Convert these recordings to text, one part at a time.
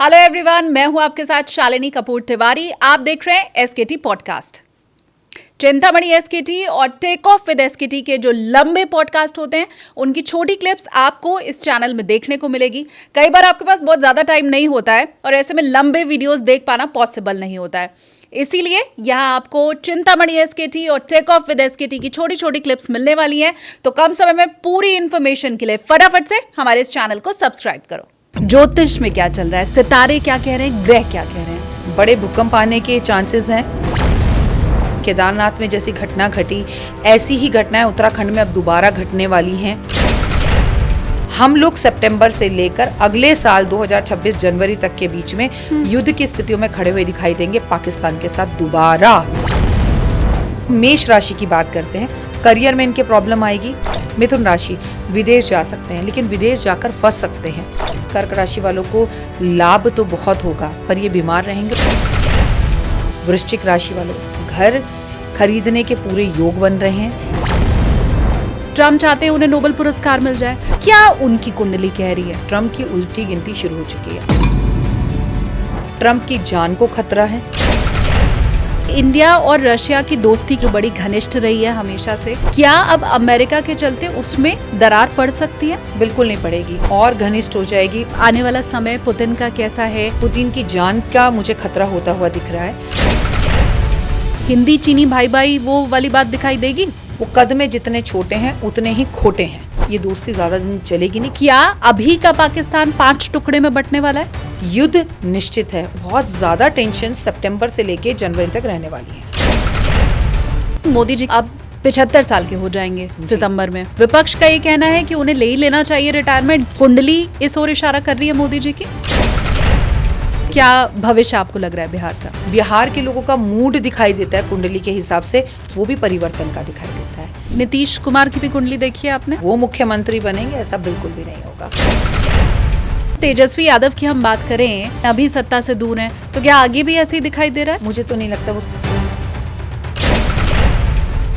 Hello everyone, मैं हूं आपके साथ शालिनी कपूर तिवारी। आप देख रहे हैं एसकेटी पॉडकास्ट। चिंतामणि एसकेटी और टेक ऑफ विद एसकेटी के जो लंबे पॉडकास्ट होते हैं उनकी छोटी क्लिप्स आपको इस चैनल में देखने को मिलेगी। कई बार आपके पास बहुत ज़्यादा टाइम नहीं होता है और ऐसे में लंबे वीडियोस देख पाना पॉसिबल नहीं होता है, इसीलिए यहाँ आपको चिंतामणि एसकेटी और टेक ऑफ विद एसकेटी की छोटी छोटी क्लिप्स मिलने वाली हैं। तो कम समय में पूरी इन्फॉर्मेशन के लिए फटाफट से हमारे इस चैनल को सब्सक्राइब करो। ज्योतिष में क्या चल रहा है, सितारे क्या कह रहे हैं, ग्रह क्या कह रहे हैं। बड़े भूकंप आने के चांसेस हैं। केदारनाथ में जैसी घटना घटी ऐसी ही घटनाएं उत्तराखंड में अब दोबारा घटने वाली हैं। हम लोग सितंबर से लेकर अगले साल 2026 जनवरी तक के बीच में युद्ध की स्थितियों में खड़े हुए दिखाई देंगे पाकिस्तान के साथ दोबारा। मेष राशि की बात करते हैं। करियर में इनके प्रॉब्लम आएगी। मिथुन राशि, विदेश जा सकते हैं लेकिन विदेश जाकर फंस सकते हैं। कर्क राशि वालों को लाभ तो बहुत होगा पर ये बीमार रहेंगे। वृश्चिक राशि वालों, घर खरीदने के पूरे योग बन रहे हैं। ट्रम्प चाहते हैं उन्हें नोबेल पुरस्कार मिल जाए, क्या उनकी कुंडली कह रही है? ट्रम्प की उल्टी गिनती शुरू हो चुकी है। ट्रम्प की जान को खतरा है। इंडिया और रशिया की दोस्ती जो बड़ी घनिष्ठ रही है हमेशा से, क्या अब अमेरिका के चलते उसमें दरार पड़ सकती है? बिल्कुल नहीं पड़ेगी और घनिष्ठ हो जाएगी। आने वाला समय पुतिन का कैसा है? पुतिन की जान का मुझे खतरा होता हुआ दिख रहा है। हिंदी चीनी भाई भाई वो वाली बात दिखाई देगी? वो कद में जितने छोटे हैं उतने ही खोटे हैं। ये दोस्ती ज्यादा दिन चलेगी नहीं। क्या अभी का पाकिस्तान 5 टुकड़े में बंटने वाला है? युद्ध निश्चित है। बहुत ज्यादा टेंशन सितंबर से लेके जनवरी तक रहने वाली है। मोदी जी अब 75 साल के हो जाएंगे सितंबर में। विपक्ष का ये कहना है कि उन्हें ले ही लेना चाहिए रिटायरमेंट। कुंडली इस ओर इशारा कर रही है मोदी जी की। क्या भविष्य आपको लग रहा है बिहार का? बिहार के लोगों का मूड दिखाई देता है कुंडली के हिसाब से, वो भी परिवर्तन का दिखाई देता है। नीतीश कुमार की भी कुंडली देखी है आपने? वो मुख्यमंत्री बनेंगे ऐसा बिल्कुल भी नहीं होगा। तेजस्वी यादव की हम बात करें, अभी सत्ता से दूर हैं, तो क्या आगे भी ऐसे ही दिखाई दे रहा है? मुझे तो नहीं लगता वो।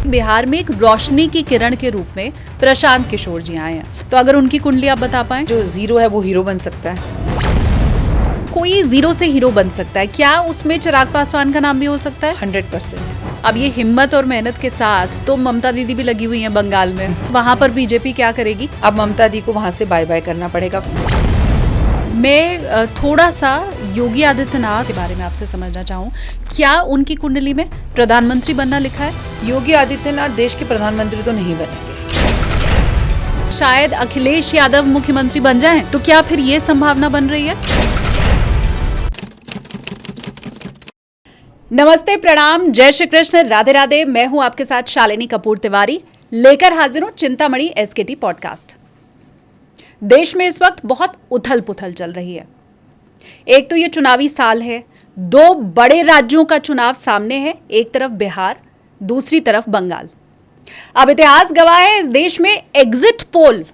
बिहार में एक रोशनी की किरण के रूप में प्रशांत किशोर जी आए हैं, तो अगर उनकी कुंडली आप बता पाएं। जो जीरो है वो हीरो बन सकता है। कोई जीरो से हीरो बन सकता है, क्या उसमें चिराग पासवान का नाम भी हो सकता है? 100%। अब ये हिम्मत और मेहनत के साथ तो ममता दीदी भी लगी हुई हैं बंगाल में, वहां पर बीजेपी क्या करेगी? अब ममता दी को वहां से बाय बाय करना पड़ेगा। मैं थोड़ा सा योगी आदित्यनाथ के बारे में आपसे समझना चाहूँ, क्या उनकी कुंडली में प्रधानमंत्री बनना लिखा है? योगी आदित्यनाथ देश के प्रधानमंत्री तो नहीं बनेंगे। शायद अखिलेश यादव मुख्यमंत्री बन जाएं, तो क्या फिर ये संभावना बन रही है? नमस्ते, प्रणाम, जय श्री कृष्ण, राधे राधे। मैं हूं आपके साथ शालिनी कपूर तिवारी, लेकर हाजिर हूं चिंतामणि एसकेटी पॉडकास्ट। देश में इस वक्त बहुत उथल पुथल चल रही है। एक तो ये चुनावी साल है, 2 बड़े राज्यों का चुनाव सामने है, एक तरफ बिहार, दूसरी तरफ बंगाल। अब इतिहास गवाह है, इस देश में एग्जिट पोल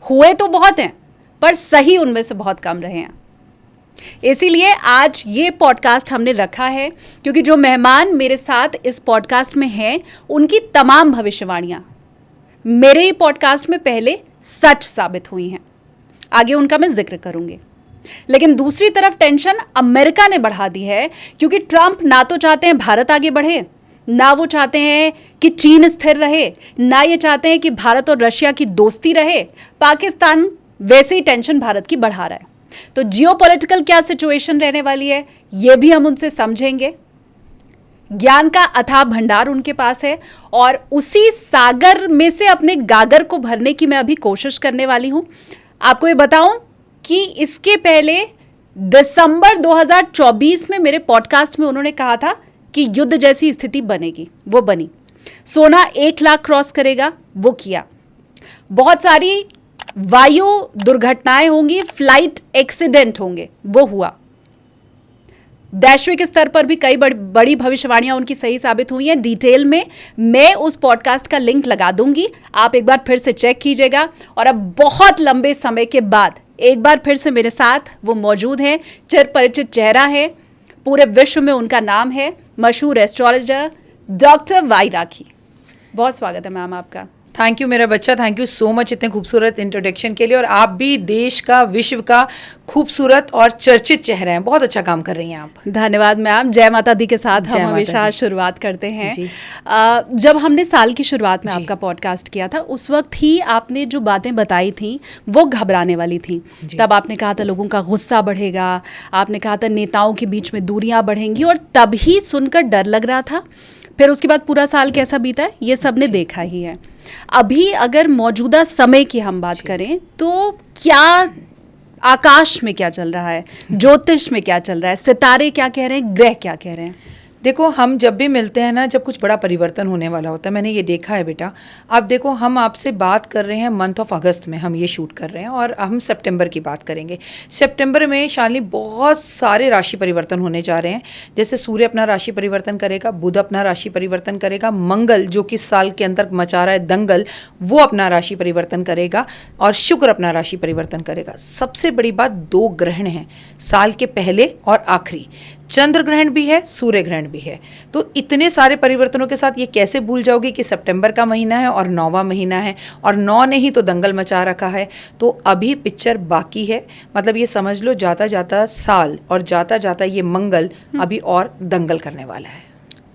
हुए तो बहुत हैं पर सही उनमें से बहुत कम रहे हैं। इसीलिए आज ये पॉडकास्ट हमने रखा है क्योंकि जो मेहमान मेरे साथ इस पॉडकास्ट में हैं उनकी तमाम भविष्यवाणियां मेरे ही पॉडकास्ट में पहले सच साबित हुई हैं। आगे उनका मैं जिक्र करूंगी। लेकिन दूसरी तरफ टेंशन अमेरिका ने बढ़ा दी है क्योंकि ट्रंप ना तो चाहते हैं भारत आगे बढ़े, ना वो चाहते हैं कि चीन स्थिर रहे, ना ये चाहते हैं कि भारत और रशिया की दोस्ती रहे। पाकिस्तान वैसे ही टेंशन भारत की बढ़ा रहा है। तो जियोपॉलिटिकल क्या सिचुएशन रहने वाली है ये भी हम उनसे समझेंगे। ज्ञान का अथाह भंडार उनके पास है और उसी सागर में से अपने गागर को भरने की मैं अभी कोशिश करने वाली हूं। आपको ये बताऊं कि इसके पहले दिसंबर 2024 में मेरे पॉडकास्ट में उन्होंने कहा था कि युद्ध जैसी स्थिति बनेगी, वो बनी। सोना 1 लाख क्रॉस करेगा, वो किया। बहुत सारी वायु दुर्घटनाएं होंगी, फ्लाइट एक्सीडेंट होंगे, वो हुआ। वैश्विक स्तर पर भी कई बड़ी भविष्यवाणियां उनकी सही साबित हुई हैं। डिटेल में मैं उस पॉडकास्ट का लिंक लगा दूंगी, आप एक बार फिर से चेक कीजिएगा। और अब बहुत लंबे समय के बाद एक बार फिर से मेरे साथ वो मौजूद हैं। चिर परिचित चेहरा है, पूरे विश्व में उनका नाम है, मशहूर एस्ट्रोलॉजर डॉक्टर वाई राखी। बहुत स्वागत है मैम आपका। थैंक यू मेरा बच्चा, थैंक यू सो मच इतने खूबसूरत इंट्रोडक्शन के लिए। और आप भी देश का, विश्व का खूबसूरत और चर्चित चेहरा हैं, बहुत अच्छा काम कर रही हैं आप। धन्यवाद मैम। जय माता दी के साथ जय हम माता हमेशा दी। शुरुआत करते हैं। जी। जब हमने साल की शुरुआत में जी। आपका पॉडकास्ट किया था, उस वक्त ही आपने जो बातें बताई थी वो घबराने वाली थी। जी। तब आपने कहा था लोगों का गुस्सा बढ़ेगा, आपने कहा था नेताओं के बीच में दूरियां बढ़ेंगी, और तब ही सुनकर डर लग रहा था। फिर उसके बाद पूरा साल कैसा बीता है ये सब ने देखा ही है। अभी अगर मौजूदा समय की हम बात करें तो क्या आकाश में क्या चल रहा है, ज्योतिष में क्या चल रहा है, सितारे क्या कह रहे हैं, ग्रह क्या कह रहे हैं? देखो, हम जब भी मिलते हैं ना, जब कुछ बड़ा परिवर्तन होने वाला होता है, मैंने ये देखा है बेटा। अब देखो, हम आपसे बात कर रहे हैं मंथ ऑफ अगस्त में, हम ये शूट कर रहे हैं और हम सितंबर की बात करेंगे। सितंबर में शालिनी बहुत सारे राशि परिवर्तन होने जा रहे हैं। जैसे सूर्य अपना राशि परिवर्तन करेगा, बुध अपना राशि परिवर्तन करेगा, मंगल जो कि साल के अंदर मचा रहा है दंगल, वो अपना राशि परिवर्तन करेगा, और शुक्र अपना राशि परिवर्तन करेगा। सबसे बड़ी बात, 2 ग्रहण हैं साल के पहले और आखिरी। चंद्र ग्रहण भी है, सूर्य ग्रहण भी है। तो इतने सारे परिवर्तनों के साथ ये कैसे भूल जाओगे कि सितंबर का महीना है और 9वां महीना है, और 9 ने ही तो दंगल मचा रखा है। तो अभी पिक्चर बाकी है, मतलब ये समझ लो जाता जाता साल और जाता जाता ये मंगल अभी और दंगल करने वाला है।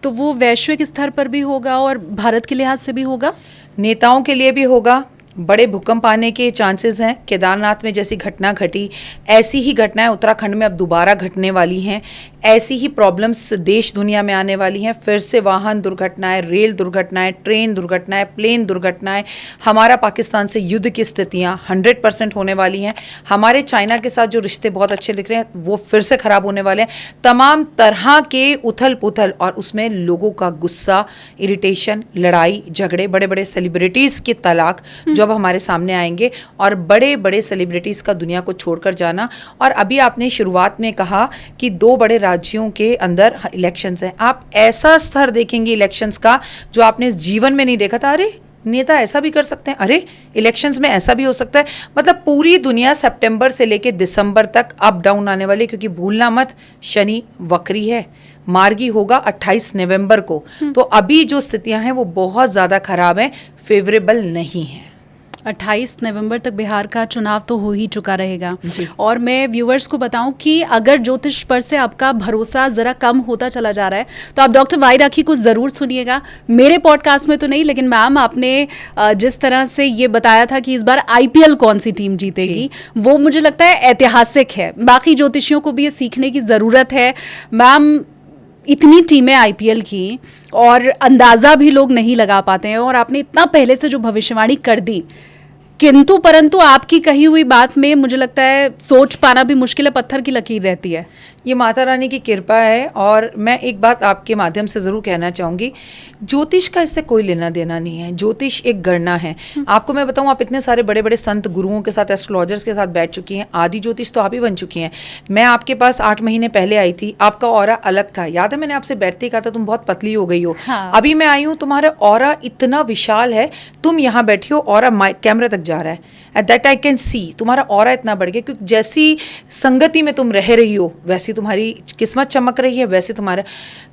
तो वो वैश्विक स्तर पर भी होगा और भारत के लिहाज से भी होगा। नेताओं के लिए भी होगा, बड़े भूकंप आने के चांसेस हैं। केदारनाथ में जैसी घटना घटी, ऐसी ही घटनाएं उत्तराखंड में अब दोबारा घटने वाली हैं। ऐसी ही प्रॉब्लम्स देश दुनिया में आने वाली हैं। फिर से वाहन दुर्घटनाएं, रेल दुर्घटनाएं, ट्रेन दुर्घटनाएं, प्लेन दुर्घटनाएं, हमारा पाकिस्तान से युद्ध की स्थितियां 100% होने वाली हैं। हमारे चाइना के साथ जो रिश्ते बहुत अच्छे दिख रहे हैं वो फिर से ख़राब होने वाले हैं। तमाम तरह के उथल पुथल, और उसमें लोगों का गुस्सा, इरिटेशन, लड़ाई झगड़े, बड़े बड़े सेलिब्रिटीज़ की तलाक जो अब हमारे सामने आएंगे, और बड़े बड़े सेलिब्रिटीज़ का दुनिया को छोड़कर जाना। और अभी आपने शुरुआत में कहा कि 2 बड़े राज्यों के अंदर इलेक्शंस हैं। आप ऐसा स्तर देखेंगे इलेक्शंस का जो आपने जीवन में नहीं देखा था। अरे, नेता ऐसा भी कर सकते हैं, अरे इलेक्शंस में ऐसा भी हो सकता है। मतलब पूरी दुनिया सितंबर से लेकर दिसंबर तक अप डाउन आने वाली है, क्योंकि भूलना मत, शनि वक्री है, मार्गी होगा 28 नवंबर को। तो अभी जो स्थितियां हैं वो बहुत ज़्यादा खराब हैं, फेवरेबल नहीं हैं। 28 नवंबर तक बिहार का चुनाव तो हो ही चुका रहेगा। जी। और मैं व्यूवर्स को बताऊं कि अगर ज्योतिष पर से आपका भरोसा ज़रा कम होता चला जा रहा है तो आप डॉक्टर वाई राखी को ज़रूर सुनिएगा। मेरे पॉडकास्ट में तो नहीं, लेकिन मैम आपने जिस तरह से ये बताया था कि इस बार IPL कौन सी टीम जीतेगी, वो मुझे लगता है ऐतिहासिक है। बाकी ज्योतिषियों को भी ये सीखने की ज़रूरत है। मैम, इतनी टीमें IPL की और अंदाज़ा भी लोग नहीं लगा पाते हैं, और आपने इतना पहले से जो भविष्यवाणी कर दी, किंतु परंतु आपकी कही हुई बात में मुझे लगता है सोच पाना भी मुश्किल है, पत्थर की लकीर रहती है। ये माता रानी की कृपा है। और मैं एक बात आपके माध्यम से ज़रूर कहना चाहूँगी, ज्योतिष का इससे कोई लेना देना नहीं है। ज्योतिष एक गणना है। आपको मैं बताऊँ, आप इतने सारे बड़े बड़े संत गुरुओं के साथ, एस्ट्रोलॉजर्स के साथ बैठ चुकी हैं। आदि ज्योतिष तो आप ही बन चुकी हैं। मैं आपके पास 8 महीने पहले आई थी, आपका ऑरा अलग था। याद है, मैंने आपसे बैठते ही कहा था तुम बहुत पतली हो गई हो। हाँ। अभी मैं आई हूँ, तुम्हारा ऑरा इतना विशाल है, तुम यहाँ बैठी हो, ऑरा कैमरे तक जा रहा है। At that I can see तुम्हारा ऑरा इतना बढ़ गया, क्योंकि जैसी संगति में तुम रह रही हो वैसी तुम्हारी किस्मत चमक रही है, वैसे तुम्हारा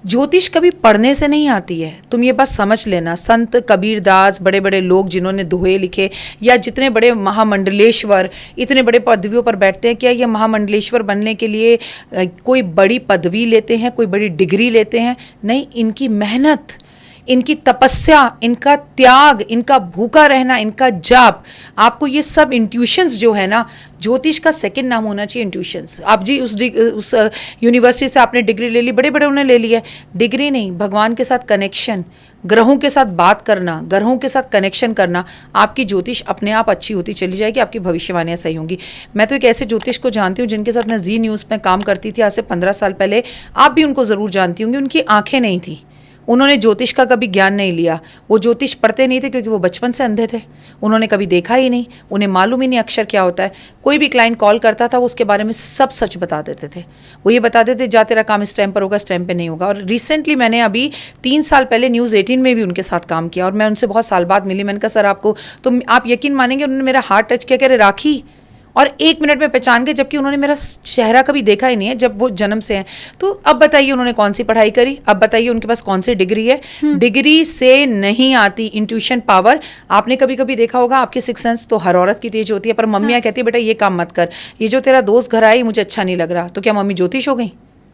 ज्योतिष कभी पढ़ने से नहीं आती है। तुम ये बात समझ लेना। संत कबीरदास, बड़े बड़े लोग जिन्होंने दोहे लिखे, या जितने बड़े महामंडलेश्वर इतने बड़े पदवियों पर बैठते हैं, क्या ये महामंडलेश्वर बनने के लिए कोई बड़ी पदवी लेते हैं, कोई बड़ी डिग्री लेते हैं? नहीं, इनकी मेहनत, इनकी तपस्या, इनका त्याग, इनका भूखा रहना, इनका जाप, आपको ये सब इंट्यूशंस जो है ना, ज्योतिष का सेकंड नाम होना चाहिए इंट्यूशंस। आप जी उस यूनिवर्सिटी से आपने डिग्री ले ली, बड़े बड़े उन्होंने ले लिया, डिग्री नहीं, भगवान के साथ कनेक्शन, ग्रहों के साथ बात करना, ग्रहों के साथ कनेक्शन करना, आपकी ज्योतिष अपने आप अच्छी होती चली जाएगी, आपकी भविष्यवाणियाँ सही होंगी। मैं तो एक ऐसे ज्योतिष को जानती हूँ जिनके साथ मैं जी न्यूज़ में काम करती थी आज से 15 साल पहले। आप भी उनको ज़रूर जानती होंगी। उनकी आंखें नहीं थी, उन्होंने ज्योतिष का कभी ज्ञान नहीं लिया, वो ज्योतिष पढ़ते नहीं थे क्योंकि वो बचपन से अंधे थे, उन्होंने कभी देखा ही नहीं, उन्हें मालूम ही नहीं अक्षर क्या होता है। कोई भी क्लाइंट कॉल करता था वो उसके बारे में सब सच बता देते थे। वो ये बता देते जा तेरा काम इस टाइम पर होगा, इस टाइम पर नहीं होगा। और रिसेंटली मैंने अभी 3 साल पहले न्यूज़ 18 में भी उनके साथ काम किया और मैं उनसे बहुत साल बाद मिली। मैंने कहा सर आपको, तो आप यकीन मानेंगे उन्होंने मेरा हार्ट टच किया, कह रहे राखी, और 1 मिनट में पहचान गए, जबकि उन्होंने मेरा चेहरा कभी देखा ही नहीं है जब वो जन्म से हैं। तो अब बताइए उन्होंने कौन सी पढ़ाई करी, अब बताइए उनके पास कौन सी डिग्री है। डिग्री से नहीं आती इंट्यूशन पावर। आपने कभी कभी देखा होगा आपके सिक्स सेंस तो हर औरत की तेज होती है, पर मम्मियाँ कहती है बेटा ये काम मत कर, ये जो तेरा दोस्त घर आई मुझे अच्छा नहीं लग रहा, तो क्या मम्मी ज्योतिष हो गई?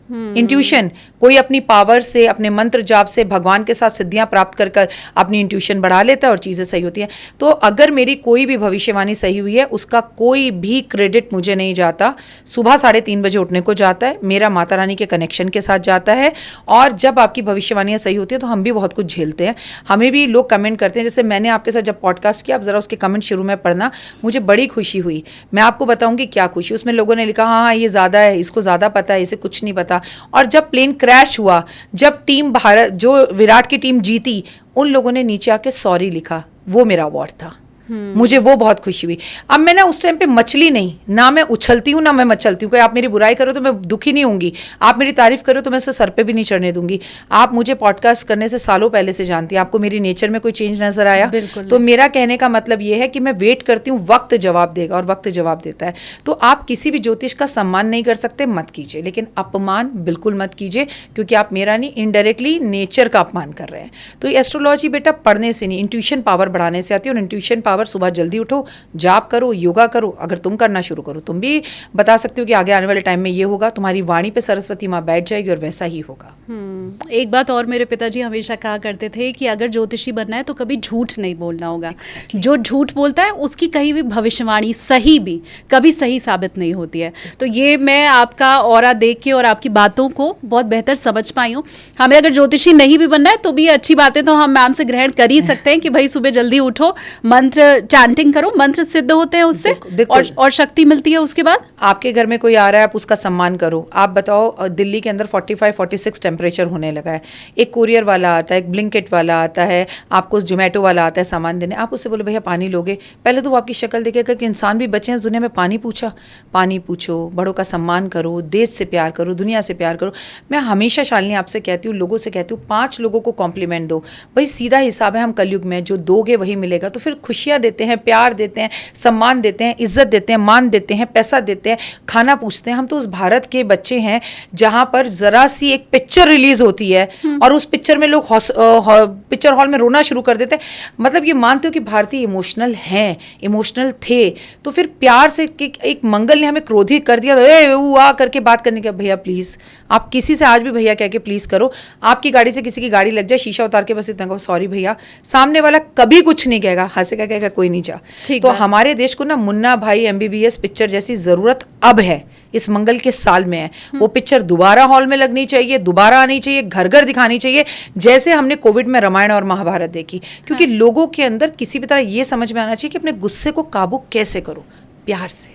इंट्यूशन, कोई अपनी पावर से, अपने मंत्र जाप से भगवान के साथ सिद्धियां प्राप्त कर कर अपनी इंट्यूशन बढ़ा लेता है और चीज़ें सही होती हैं। तो अगर मेरी कोई भी भविष्यवाणी सही हुई है उसका कोई भी क्रेडिट मुझे नहीं जाता। सुबह 3:30 बजे उठने को जाता है, मेरा माता रानी के कनेक्शन के साथ जाता है। और जब आपकी भविष्यवाणियाँ सही होती है तो हम भी बहुत कुछ झेलते हैं, हमें भी लोग कमेंट करते हैं। जैसे मैंने आपके साथ जब पॉडकास्ट किया, आप ज़रा उसके कमेंट शुरू में पढ़ना, मुझे बड़ी खुशी हुई। मैं आपको बताऊंगी क्या खुशी। उसमें लोगों ने लिखा हाँ ये ज़्यादा है, इसको ज़्यादा पता है, इसे कुछ नहीं पता। और जब प्लेन क्रैश हुआ, जब टीम भारत जो विराट की टीम जीती, उन लोगों ने नीचे आके सॉरी लिखा, वो मेरा अवार्ड था। मुझे वो बहुत खुशी हुई। अब मैं ना उस टाइम पे मचली नहीं, ना मैं उछलती हूँ ना मैं मचलती हूँ। कोई आप मेरी बुराई करो तो मैं दुखी नहीं होंगी, आप मेरी तारीफ करो तो मैं उसे सर पे भी नहीं चढ़ने दूंगी। आप मुझे पॉडकास्ट करने से सालों पहले से जानती हैं, आपको मेरी नेचर में कोई चेंज नजर आया? तो मेरा कहने का मतलब ये है कि मैं वेट करती हूँ, वक्त जवाब देगा और वक्त जवाब देता है। तो आप किसी भी ज्योतिष का सम्मान नहीं कर सकते, मत कीजिए, लेकिन अपमान बिल्कुल मत कीजिए, क्योंकि आप मेरा नहीं, इनडायरेक्टली नेचर का अपमान कर रहे हैं। तो ये एस्ट्रोलॉजी बेटा पढ़ने से नहीं, इंट्यूशन पावर बढ़ाने से आती है। और इंट्यूशन पावर सुबह जल्दी उठो, जाप करो, योगा करो। अगर तुम करना शुरू करो, तुम भी बता सकते हो कि आगे आने वाले टाइम में ये होगा, तुम्हारी वाणी पे सरस्वती माँ बैठ जाएगी और वैसा ही होगा। एक बात और मेरे पिताजी हमेशा कहा करते थे कि अगर ज्योतिषी बनना है तो कभी झूठ नहीं बोलना होगा। जो झूठ बोलता है उसकी कहीं भी भविष्यवाणी सही भी कभी सही साबित नहीं होती है। तो ये मैं आपका ऑरा देख के और आपकी बातों को बहुत बेहतर समझ पाई हूँ। हमें अगर ज्योतिषी नहीं भी बनना है तो भी अच्छी बातें तो हम मैम से ग्रहण कर ही सकते हैं कि भाई सुबह जल्दी उठो, मंत्र चैंटिंग करो, मंत्र सिद्ध होते हैं उससे, और शक्ति मिलती है। उसके बाद आपके घर में कोई आ रहा है, आप उसका सम्मान करो। आप बताओ दिल्ली के अंदर 45-46 टेम्परेचर होने लगा है, एक कुरियर वाला आता है, एक ब्लिंकिट वाला आता है, आपको जोमेटो वाला आता है सामान देने, आप उससे बोलो भैया पानी लोगे? पहले तो वो आपकी शक्ल देखेगा कि इंसान भी बचे हैं इस दुनिया में, पानी पूछा। पानी पूछो, बड़ों का सम्मान करो, देश से प्यार करो, दुनिया से प्यार करो। मैं हमेशा शालिनी आपसे कहती हूँ, लोगों से कहती हूँ, 5 लोगों को कॉम्प्लीमेंट दो। भाई सीधा हिसाब है, हम कलयुग में जो दोगे वही मिलेगा। तो फिर खुशियाँ देते हैं, प्यार देते हैं, सम्मान देते हैं, इज्जत देते हैं, मान देते हैं, पैसा देते हैं, खाना पूछते हैं। हम तो उस भारत के बच्चे हैं जहाँ पर जरा सी एक पिक्चर रिलीज होती है और उस पिक्चर में लोग पिक्चर हॉल में रोना शुरू कर देते हैं। मतलब ये मानते हो कि भारतीय इमोशनल हैं, इमोशनल थे। तो फिर प्यार से एक मंगल ने हमें क्रोधित कर दिया, तो आ करके बात करने का। भैया प्लीज, आप किसी से आज भी भैया कह के प्लीज करो। आपकी गाड़ी से किसी की गाड़ी लग जाए, शीशा उतार के बस इतना कहो सॉरी भैया, सामने वाला कभी कुछ नहीं कहेगा, हंसेगा, कहेगा कोई नहीं जा। तो हमारे देश को ना मुन्ना भाई MBBS पिक्चर जैसी जरूरत अब है, इस मंगल के साल में है। वो पिक्चर दोबारा हॉल में लगनी चाहिए, दोबारा आनी चाहिए, घर घर दिखानी चाहिए, जैसे हमने कोविड में रामायण और महाभारत देखी। क्योंकि लोगों के अंदर किसी भी तरह ये समझ में आना चाहिए कि अपने गुस्से को काबू कैसे करो, प्यार से।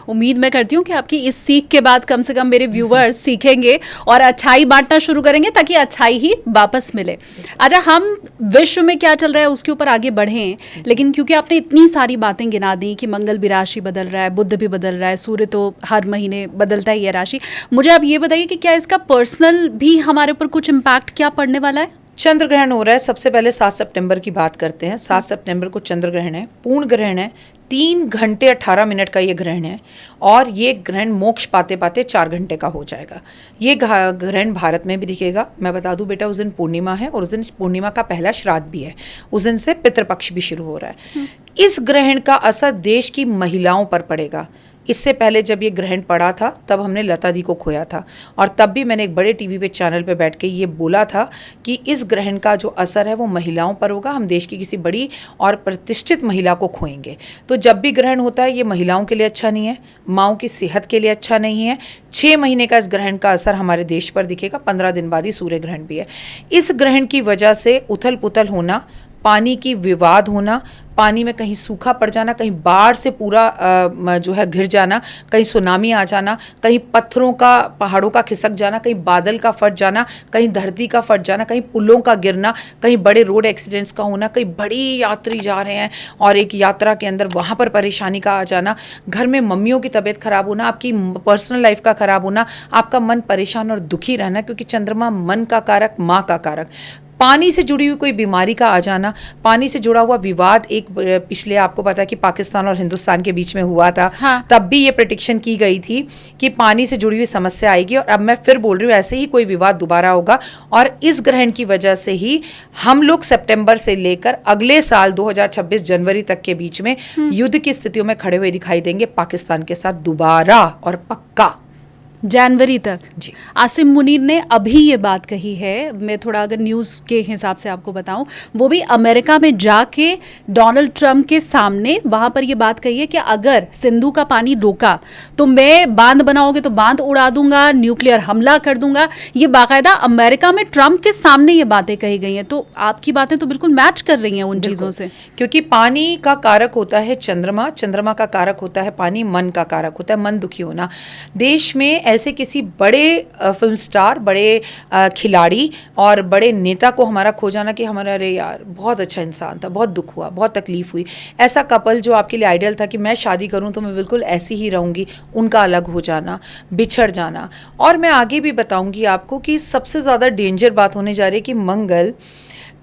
उम्मीद मैं करती हूँ कि आपकी इस सीख के बाद कम से कम मेरे व्यूवर्स सीखेंगे और अच्छाई बांटना शुरू करेंगे, ताकि अच्छाई ही वापस मिले। अच्छा, हम विश्व में क्या चल रहा है उसके ऊपर आगे बढ़ें, लेकिन क्योंकि आपने इतनी सारी बातें गिना दी कि मंगल भी राशि बदल रहा है, बुध भी बदल रहा है, सूर्य तो हर महीने बदलता ही है राशि, मुझे आप ये बताइए कि क्या इसका पर्सनल भी हमारे ऊपर कुछ इम्पैक्ट क्या पड़ने वाला है? चंद्र ग्रहण हो रहा है। सबसे पहले 7 सितंबर की बात करते हैं। 7 सितंबर को चंद्र ग्रहण है, पूर्ण ग्रहण है, 3 घंटे 18 मिनट का ये ग्रहण है। और ये ग्रहण मोक्ष पाते पाते 4 घंटे का हो जाएगा। ये ग्रहण भारत में भी दिखेगा। मैं बता दूं बेटा, उस दिन पूर्णिमा है और उस दिन पूर्णिमा का पहला श्राद्ध भी है। उस दिन से पितृपक्ष भी शुरू हो रहा है। इस ग्रहण का असर देश की महिलाओं पर पड़ेगा। इससे पहले जब ये ग्रहण पड़ा था तब हमने लता दी को खोया था, और तब भी मैंने एक बड़े टीवी पे चैनल पे बैठ के ये बोला था कि इस ग्रहण का जो असर है वो महिलाओं पर होगा। हम देश की किसी बड़ी और प्रतिष्ठित महिला को खोएंगे। तो जब भी ग्रहण होता है ये महिलाओं के लिए अच्छा नहीं है, माँओं की सेहत के लिए अच्छा नहीं है। 6 महीने का इस ग्रहण का असर हमारे देश पर दिखेगा। 15 दिन बाद ही सूर्य ग्रहण भी है। इस ग्रहण की वजह से उथल पुथल होना, पानी की विवाद होना, पानी में कहीं सूखा पड़ जाना, कहीं बाढ़ से पूरा जो है घिर जाना, कहीं सुनामी आ जाना, कहीं पत्थरों का, पहाड़ों का खिसक जाना, कहीं बादल का फट जाना, कहीं धरती का फट जाना, कहीं पुलों का गिरना, कहीं बड़े रोड एक्सीडेंट्स का होना, कहीं बड़ी यात्री जा रहे हैं और एक यात्रा के अंदर वहाँ पर परेशानी का आ जाना, घर में मम्मियों की तबीयत खराब होना, आपकी पर्सनल लाइफ का खराब होना, आपका मन परेशान और दुखी रहना, क्योंकि चंद्रमा मन का कारक, माँ का कारक। पानी से जुड़ी हुई कोई बीमारी का आ जाना, पानी से जुड़ा हुआ विवाद, एक पिछले आपको पता है कि पाकिस्तान और हिंदुस्तान के बीच में हुआ था, हाँ। तब भी ये प्रेडिक्शन की गई थी कि पानी से जुड़ी हुई समस्या आएगी, और अब मैं फिर बोल रही हूँ ऐसे ही कोई विवाद दोबारा होगा, और इस ग्रहण की वजह से ही हम लोग सितंबर से लेकर अगले साल 2026 जनवरी तक के बीच में युद्ध की स्थितियों में खड़े हुए दिखाई देंगे पाकिस्तान के साथ दोबारा, और पक्का जनवरी तक। जी। आसिम मुनीर ने अभी ये बात कही है, मैं थोड़ा अगर न्यूज़ के हिसाब से आपको बताऊं, वो भी अमेरिका में जाके डोनाल्ड ट्रंप के सामने वहां पर ये बात कही है कि अगर सिंधु का पानी रोका तो मैं बांध बनाओगे तो बांध उड़ा दूंगा, न्यूक्लियर हमला कर दूंगा। ये बाकायदा अमेरिका में ट्रंप के सामने ये बातें कही गई हैं। तो आपकी बातें तो बिल्कुल मैच कर रही हैं उन चीज़ों से, क्योंकि पानी का कारक होता है चंद्रमा, चंद्रमा का कारक होता है पानी, मन का कारक होता है मन दुखी होना। देश में ऐसे किसी बड़े फिल्म स्टार, बड़े खिलाड़ी और बड़े नेता को हमारा खो जाना कि हमारा अरे यार बहुत अच्छा इंसान था, बहुत दुख हुआ, बहुत तकलीफ हुई, ऐसा कपल जो आपके लिए आइडियल था कि मैं शादी करूं तो मैं बिल्कुल ऐसी ही रहूंगी, उनका अलग हो जाना, बिछड़ जाना। और मैं आगे भी बताऊंगी आपको कि सबसे ज़्यादा डेंजर बात होने जा रही है कि मंगल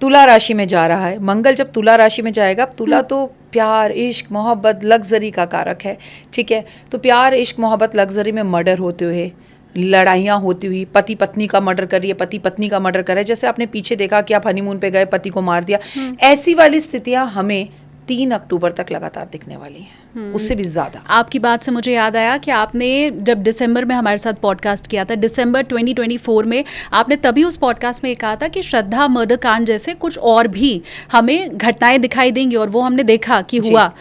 तुला राशि में जा रहा है। मंगल जब तुला राशि में जाएगा, तुला तो प्यार, इश्क, मोहब्बत, लग्जरी का कारक है, ठीक है। तो प्यार, इश्क, मोहब्बत, लग्जरी में मर्डर होते हुए, लड़ाइयाँ होती हुई, पति पत्नी का मर्डर कर रही है, पति पत्नी का मर्डर कर रहा है, जैसे आपने पीछे देखा कि आप हनीमून पे गए, पति को मार दिया, ऐसी वाली स्थितियाँ हमें 3 अक्टूबर तक लगातार दिखने वाली हैं, उससे भी ज़्यादा। आपकी बात से मुझे याद आया कि आपने जब दिसंबर में हमारे साथ पॉडकास्ट किया था, दिसंबर 2024 में, आपने तभी उस पॉडकास्ट में कहा था कि श्रद्धा मर्डर कांड जैसे कुछ और भी हमें घटनाएं दिखाई देंगी, और वो हमने देखा कि हुआ।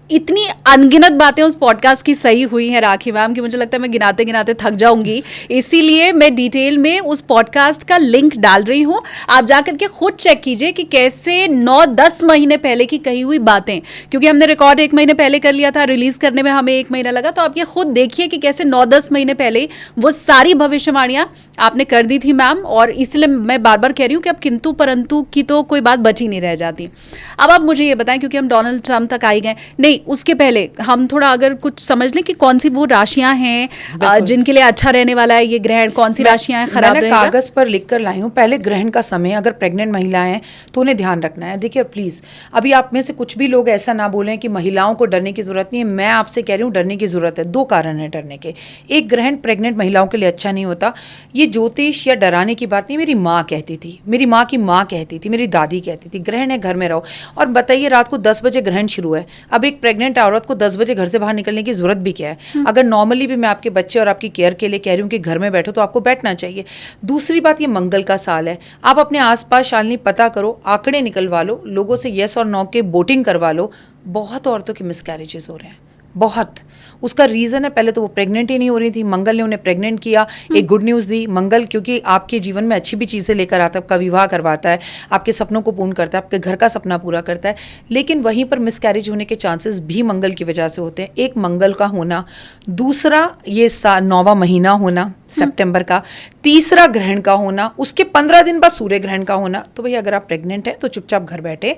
इतनी अनगिनत बातें उस पॉडकास्ट की सही हुई हैं राखी मैम कि मुझे लगता है मैं गिनाते गिनाते थक जाऊंगी, इसीलिए मैं डिटेल में उस पॉडकास्ट का लिंक डाल रही हूं। आप जाकर के खुद चेक कीजिए कि कैसे 9-10 महीने पहले की कही हुई बातें, क्योंकि हमने रिकॉर्ड 1 महीने पहले कर लिया था, रिलीज करने में हमें 1 महीना लगा, तो आप ये खुद देखिए कि कैसे 9-10 महीने पहले वो सारी भविष्यवाणियां आपने कर दी थी मैम। और इसलिए मैं बार बार कह रही हूँ कि अब किंतु परंतु की तो कोई बात बची नहीं रह जाती। अब आप मुझे ये बताएं, क्योंकि हम डोनाल्ड ट्रंप तक आई गए, नहीं उसके पहले हम थोड़ा अगर कुछ समझ लें कि कौन सी वो राशियां हैं जिनके लिए अच्छा रहने वाला है ये ग्रहण, कौन सी राशियां हैं खराब रहेगा। कागज पर लिख कर लाई हूँ पहले ग्रहण का समय। अगर प्रेग्नेंट महिलाएं हैं तो उन्हें ध्यान रखना है। देखिए प्लीज, अभी आप में से कुछ भी लोग ऐसा ना बोलें कि महिलाओं को डरने की जरूरत नहीं है। मैं आपसे कह रही हूँ डरने की जरूरत है। 2 कारण है डरने के। एक, ग्रहण प्रेग्नेंट महिलाओं के लिए अच्छा नहीं होता। ये ज्योतिष या डराने की बात नहीं, मेरी माँ कहती थी, मेरी माँ की माँ कहती थी, मेरी दादी कहती थी ग्रहण है घर में रहो। और बताइए रात को 10 बजे ग्रहण शुरू है, अब एक प्रेग्नेंट औरत को 10 बजे घर से बाहर निकलने की जरूरत भी क्या है। अगर नॉर्मली भी मैं आपके बच्चे और आपकी केयर के लिए कह रही हूँ कि घर में बैठो तो आपको बैठना चाहिए। दूसरी बात, ये मंगल का साल है। आप अपने आसपास शालिनी पता करो, आंकड़े निकलवा लो, लोगों से येस और नो के वोटिंग करवा लो। बहुत औरतों के मिसकैरेजेस हो रहे हैं, बहुत। उसका रीज़न है, पहले तो वो प्रेग्नेंट ही नहीं हो रही थी, मंगल ने उन्हें प्रेग्नेंट किया। एक गुड न्यूज़ दी मंगल, क्योंकि आपके जीवन में अच्छी भी चीज़ें लेकर आता है, आपका विवाह करवाता है, आपके सपनों को पूर्ण करता है, आपके घर का सपना पूरा करता है। लेकिन वहीं पर मिसकैरेज होने के चांसेस भी मंगल की वजह से होते हैं। एक, मंगल का होना, दूसरा ये 9वां महीना होना सितंबर का, तीसरा ग्रहण का होना, उसके 15 दिन बाद सूर्य ग्रहण का होना। तो भैया अगर आप प्रेग्नेंट हैं तो चुपचाप घर बैठे।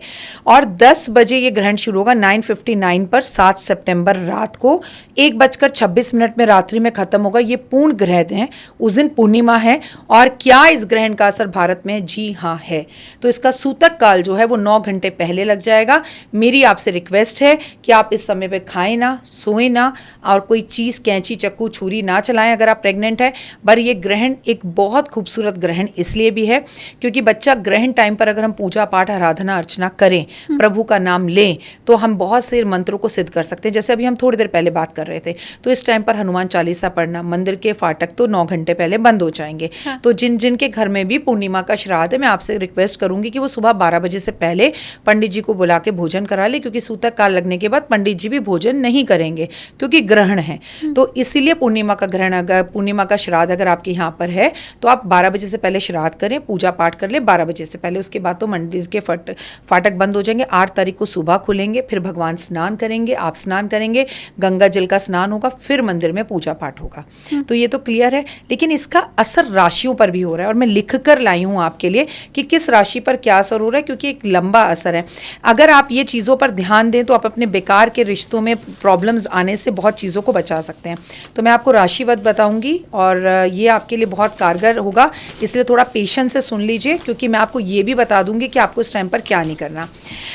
और 10 बजे ये ग्रहण शुरू होगा 9:59 पर 7 सितंबर रात को, 1:26 में रात्रि में खत्म होगा। ये पूर्ण ग्रहण है, उस दिन पूर्णिमा है। और क्या इस ग्रहण का असर भारत में? जी हाँ है। तो इसका सूतक काल जो है वो 9 घंटे पहले लग जाएगा। मेरी आपसे रिक्वेस्ट है कि आप इस समय पे खाएं ना, सोएं ना, और कोई चीज़ कैंची चक्कू छुरी ना चलाएं अगर आप प्रेग्नेंट है। पर ये ग्रहण एक बहुत खूबसूरत ग्रहण इसलिए भी है क्योंकि बच्चा ग्रहण टाइम पर अगर हम पूजा पाठ, आराधना, अर्चना करें, प्रभु का नाम लें, तो हम बहुत से मंत्रों को सिद्ध कर सकते हैं। जैसे अभी हम थोड़ी देर पहले बात कर रहे थे, तो इस टाइम पर हनुमान चालीसा पढ़ना, मंदिर के फाटक तो 9 घंटे पहले बंद हो जाएंगे। हाँ। तो जिनके घर में भी पूर्णिमा का श्राद्ध है, मैं आपसे रिक्वेस्ट करूंगी कि वो सुबह 12 बजे से पहले पंडित जी को बुला के भोजन करा ले, क्योंकि सूतक काल लगने के बाद पंडित जी भी भोजन नहीं करेंगे क्योंकि ग्रहण है। तो इसीलिए पूर्णिमा का ग्रहण, अगर पूर्णिमा का श्राद्ध अगर आपके यहाँ पर है तो आप 12 बजे से पहले श्राद्ध करें, पूजा पाठ कर ले 12 बजे से पहले। उसके बाद तो मंदिर के फाटक बंद हो जाएंगे। 8 तारीख को सुबह खुलेंगे, फिर भगवान स्नान करेंगे, आप स्नान करेंगे, करेंगे, गंगा जल का स्नान होगा, फिर मंदिर में पूजा पाठ होगा। तो ये तो क्लियर है। लेकिन इसका असर राशियों पर भी हो रहा है, और मैं लिख कर लाई हूँ आपके लिए कि किस राशि पर क्या असर हो रहा है, क्योंकि एक लंबा असर है। अगर आप ये चीज़ों पर ध्यान दें तो आप अपने बेकार के रिश्तों में प्रॉब्लम्स आने से बहुत चीज़ों को बचा सकते हैं। तो मैं आपको राशिवत बताऊंगी और ये आपके लिए बहुत कारगर होगा, इसलिए थोड़ा पेशेंस से सुन लीजिए, क्योंकि मैं आपको ये भी बता दूंगी कि आपको इस टाइम पर क्या नहीं करना।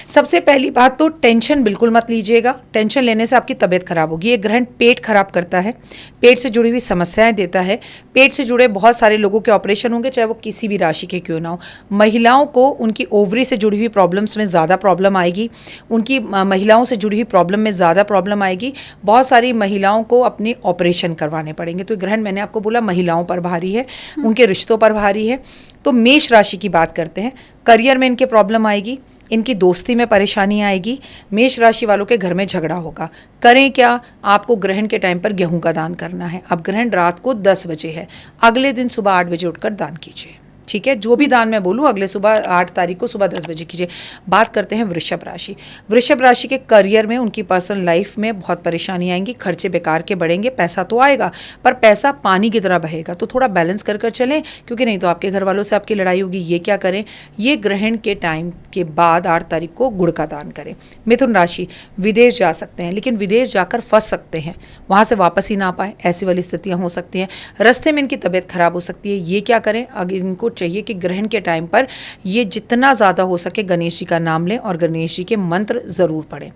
सबसे पहली बात तो टेंशन बिल्कुल मत लीजिएगा। टेंशन लेने से आपकी तबीयत खराब होगी। ये ग्रहण पेट खराब करता है, पेट से जुड़ी हुई समस्याएं देता है। पेट से जुड़े बहुत सारे लोगों के ऑपरेशन होंगे, चाहे वो किसी भी राशि के क्यों ना हो। महिलाओं को उनकी ओवरी से जुड़ी हुई प्रॉब्लम्स में ज़्यादा प्रॉब्लम आएगी, उनकी महिलाओं से जुड़ी हुई प्रॉब्लम में ज़्यादा प्रॉब्लम आएगी। बहुत सारी महिलाओं को अपने ऑपरेशन करवाने पड़ेंगे। तो ग्रहण मैंने आपको बोला महिलाओं पर भारी है, उनके रिश्तों पर भारी है। तो मेष राशि की बात करते हैं। करियर में इनके प्रॉब्लम आएगी, इनकी दोस्ती में परेशानी आएगी। मेष राशि वालों के घर में झगड़ा होगा। करें क्या? आपको ग्रहण के टाइम पर गेहूं का दान करना है। अब ग्रहण रात को 10 बजे है, अगले दिन सुबह 8 बजे उठकर दान कीजिए। ठीक है, जो भी दान मैं बोलूँ अगले सुबह 8 तारीख को सुबह 10 बजे कीजिए। बात करते हैं वृषभ राशि। वृषभ राशि के करियर में, उनकी पर्सनल लाइफ में बहुत परेशानी आएंगी। खर्चे बेकार के बढ़ेंगे। पैसा तो आएगा पर पैसा पानी की तरह बहेगा, तो थोड़ा बैलेंस कर कर चलें, क्योंकि नहीं तो आपके घर वालों से आपकी लड़ाई होगी। ये क्या करें? ये ग्रहण के टाइम के बाद 8 तारीख को गुड़ का दान करें। मिथुन राशि, विदेश जा सकते हैं, लेकिन विदेश जाकर फंस सकते हैं, वहाँ से वापस ही ना पाए, ऐसी वाली स्थितियाँ हो सकती हैं। रास्ते में इनकी तबीयत खराब हो सकती है। ये क्या करें? अगर इनको चाहिए कि ग्रहण के टाइम पर ये जितना ज़्यादा हो सके गणेश जी का नाम लें और गणेश जी के मंत्र ज़रूर पढ़ें।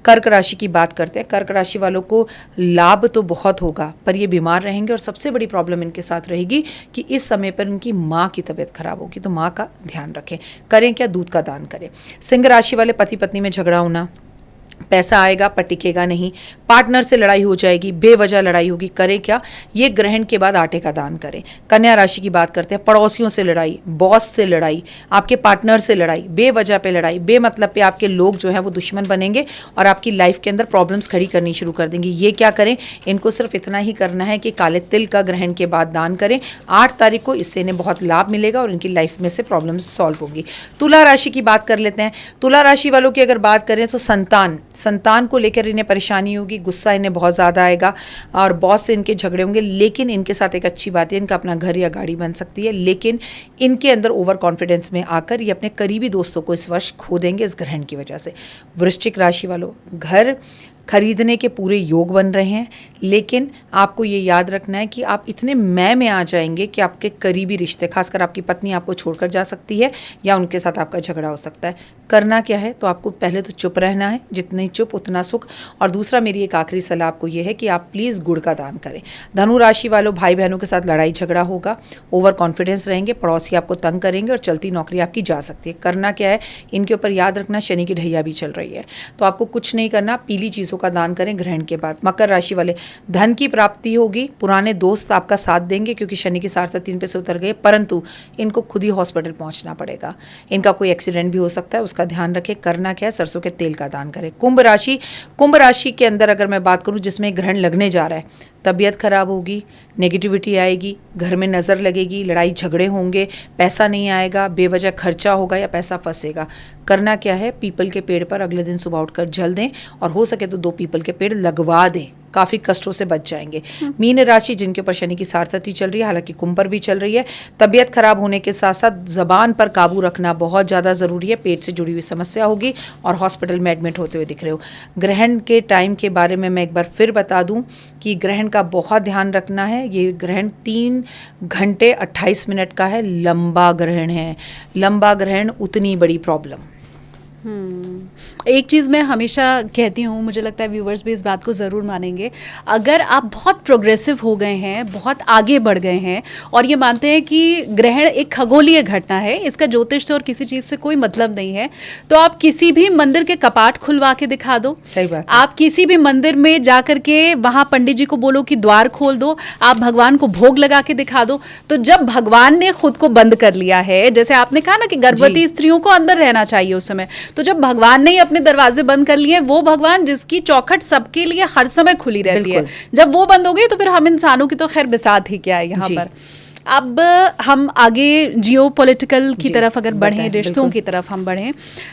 कर्क राशि की बात करते हैं। कर्क राशि वालों को लाभ तो बहुत होगा, पर ये बीमार रहेंगे, और सबसे बड़ी प्रॉब्लम इनके साथ रहेगी कि इस समय पर इनकी माँ की तबीयत खराब होगी, तो माँ का ध्यान रखें। करें क्या? दूध का दान करें। सिंह राशि वाले, पति पत्नी में झगड़ा होना, पैसा आएगा पर टिकेगा नहीं, पार्टनर से लड़ाई हो जाएगी, बेवजह लड़ाई होगी। करें क्या? ये ग्रहण के बाद आटे का दान करें। कन्या राशि की बात करते हैं। पड़ोसियों से लड़ाई, बॉस से लड़ाई, आपके पार्टनर से लड़ाई, बेवजह पे लड़ाई, बेमतलब पे आपके लोग जो हैं वो दुश्मन बनेंगे और आपकी लाइफ के अंदर प्रॉब्लम्स खड़ी करनी शुरू कर देंगे। ये क्या करें? इनको सिर्फ इतना ही करना है कि काले तिल का ग्रहण के बाद दान करें। 8 तारीख को इससे इन्हें बहुत लाभ मिलेगा और इनकी लाइफ में से प्रॉब्लम्स सॉल्व होगी। तुला राशि की बात कर लेते हैं। तुला राशि वालों की अगर बात करें तो संतान को लेकर इन्हें परेशानी होगी, गुस्सा इन्हें बहुत ज़्यादा आएगा और बॉस से इनके झगड़े होंगे। लेकिन इनके साथ एक अच्छी बात है, इनका अपना घर या गाड़ी बन सकती है। लेकिन इनके अंदर ओवर कॉन्फिडेंस में आकर ये अपने करीबी दोस्तों को इस वर्ष खो देंगे इस ग्रहण की वजह से। वृश्चिक राशि वालों, घर खरीदने के पूरे योग बन रहे हैं, लेकिन आपको ये याद रखना है कि आप इतने मैं में आ जाएंगे कि आपके करीबी रिश्ते, खासकर आपकी पत्नी आपको छोड़कर जा सकती है या उनके साथ आपका झगड़ा हो सकता है। करना क्या है? तो आपको पहले तो चुप रहना है, जितनी चुप उतना सुख। और दूसरा, मेरी एक आखिरी सलाह आपको ये है कि आप प्लीज़ गुड़ का दान करें। धनु राशि वालों, भाई बहनों के साथ लड़ाई झगड़ा होगा, ओवर कॉन्फिडेंस रहेंगे, पड़ोसी आपको तंग करेंगे और चलती नौकरी आपकी जा सकती है। करना क्या है? इनके ऊपर याद रखना, शनि की ढैया भी चल रही है, तो आपको कुछ नहीं करना, पीली चीज़ों का दान करें ग्रहण के बाद। मकर राशि वाले, धन की प्राप्ति होगी, पुराने दोस्त आपका साथ देंगे क्योंकि शनि की 3 पे से उतर गए, परंतु इनको खुद ही हॉस्पिटल पहुंचना पड़ेगा। इनका कोई एक्सीडेंट भी हो सकता है, उसका ध्यान रखें। करना क्या है? सरसों के तेल का दान करें। कुंभ राशि के अंदर अगर मैं बात करूं जिसमें ग्रहण लगने जा रहा है, तबीयत खराब होगी, नेगेटिविटी आएगी, घर में नज़र लगेगी, लड़ाई झगड़े होंगे, पैसा नहीं आएगा, बेवजह खर्चा होगा या पैसा फंसेगा। करना क्या है? पीपल के पेड़ पर अगले दिन सुबह उठकर जल दें और हो सके तो 2 पीपल के पेड़ लगवा दें, काफ़ी कष्टों से बच जाएंगे। मीन राशि, जिनके ऊपर शनि की सारसती चल रही है, हालांकि कुंभ पर भी चल रही है, तबीयत खराब होने के साथ साथ ज़बान पर काबू रखना बहुत ज़्यादा ज़रूरी है। पेट से जुड़ी हुई समस्या होगी और हॉस्पिटल में एडमिट होते हुए दिख रहे हो। ग्रहण के टाइम के बारे में मैं एक बार फिर बता दूं कि ग्रहण का बहुत ध्यान रखना है। ये ग्रहण 3 घंटे 28 मिनट का है, लंबा ग्रहण है। लंबा ग्रहण उतनी बड़ी प्रॉब्लम। एक चीज़ मैं हमेशा कहती हूँ, मुझे लगता है व्यूवर्स भी इस बात को ज़रूर मानेंगे, अगर आप बहुत प्रोग्रेसिव हो गए हैं, बहुत आगे बढ़ गए हैं और ये मानते हैं कि ग्रहण एक खगोलीय घटना है, इसका ज्योतिष से और किसी चीज़ से कोई मतलब नहीं है, तो आप किसी भी मंदिर के कपाट खुलवा के दिखा दो। सही बात। आप किसी भी मंदिर में जा करके वहाँ पंडित जी को बोलो कि द्वार खोल दो, आप भगवान को भोग लगा के दिखा दो। तो जब भगवान ने खुद को बंद कर लिया है, जैसे आपने कहा ना कि गर्भवती स्त्रियों को अंदर रहना चाहिए उस समय, तो जब भगवान ने ही अपने दरवाजे बंद कर लिए, वो भगवान जिसकी चौखट सबके लिए हर समय खुली रहती है, जब वो बंद हो गई तो फिर हम इंसानों की तो खैर बिसात ही क्या है यहाँ पर। अब हम आगे जियोपॉलिटिकल की जी, तरफ अगर बढ़ें, बताएं, रिश्तों बिल्कुल। की तरफ हम बढ़ें,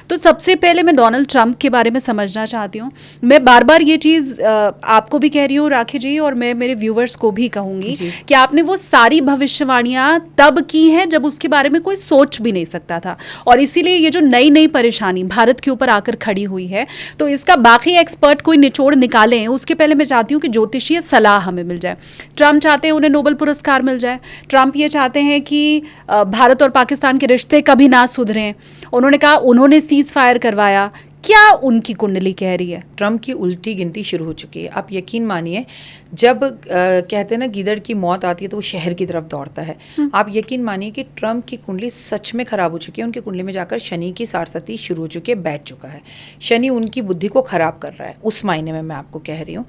तो सबसे पहले मैं डोनाल्ड ट्रंप के बारे में समझना चाहती हूँ। मैं बार बार ये चीज़ आपको भी कह रही हूँ राखी जी, और मैं मेरे व्यूवर्स को भी कहूँगी जी। कि आपने वो सारी भविष्यवाणियाँ तब की हैं जब उसके बारे में कोई सोच भी नहीं सकता था, और इसीलिए ये जो नई नई परेशानी भारत के ऊपर आकर खड़ी हुई है, तो इसका बाकी एक्सपर्ट कोई निचोड़ निकालें उसके पहले मैं चाहती हूँ कि ज्योतिषीय सलाह हमें मिल जाए। ट्रंप चाहते हैं उन्हें नोबेल पुरस्कार मिल जाए, ट्रंप ये चाहते हैं कि भारत और पाकिस्तान के रिश्ते कभी ना सुधरें, उन्होंने कहा उन्होंने सीज फायर करवाया। क्या उनकी कुंडली कह रही है? ट्रंप की उल्टी गिनती शुरू हो चुकी है। आप यकीन मानिए, जब कहते हैं ना गीदड़ की मौत आती है तो वो शहर की तरफ दौड़ता है। आप यकीन मानिए कि ट्रंप की कुंडली सच में खराब हो चुकी है। उनकी कुंडली में जाकर शनि की सारसती शुरू हो चुकी है, बैठ चुका है। शनि उनकी बुद्धि को खराब कर रहा है, उस मायने में मैं आपको कह रही हूँ।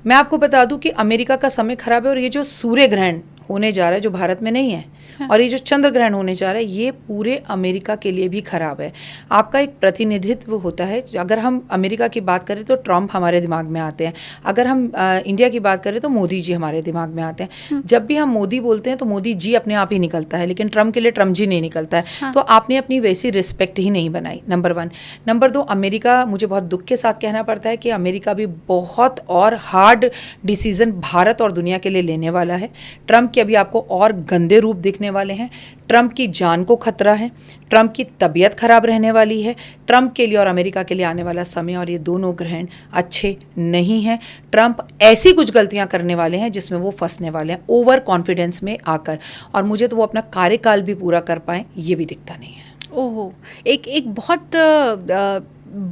मैं आपको बता दूं कि अमेरिका का समय खराब है, और ये जो सूर्य ग्रहण होने जा रहा है जो भारत में नहीं है, और ये जो चंद्र ग्रहण होने जा रहा है ये पूरे अमेरिका के लिए भी खराब है। आपका एक प्रतिनिधित्व होता है। अगर हम अमेरिका की बात करें तो ट्रंप हमारे दिमाग में आते हैं, अगर हम इंडिया की बात करें तो मोदी जी हमारे दिमाग में आते हैं। जब भी हम मोदी बोलते हैं तो मोदी जी अपने आप ही निकलता है, लेकिन ट्रंप के लिए ट्रंप जी नहीं निकलता है। हाँ। तो आपने अपनी वैसी रिस्पेक्ट ही नहीं बनाई, नंबर 1। नंबर 2, अमेरिका, मुझे बहुत दुख के साथ कहना पड़ता है कि अमेरिका भी बहुत और हार्ड डिसीजन भारत और दुनिया के लिए लेने वाला है। ट्रंप के अभी आपको और गंदे रूप दिखने वाले हैं। ट्रंप की जान को खतरा है, ट्रंप की तबीयत खराब रहने वाली है। ट्रंप के लिए और अमेरिका के लिए आने वाला समय और ये दोनों ग्रहण अच्छे नहीं हैं। ट्रंप ऐसी कुछ गलतियां करने वाले हैं जिसमें वो फंसने वाले हैं ओवर कॉन्फिडेंस में आकर, और मुझे तो वो अपना कार्यकाल भी पूरा कर पाएं ये भी दिखता नहीं है। ओहो, एक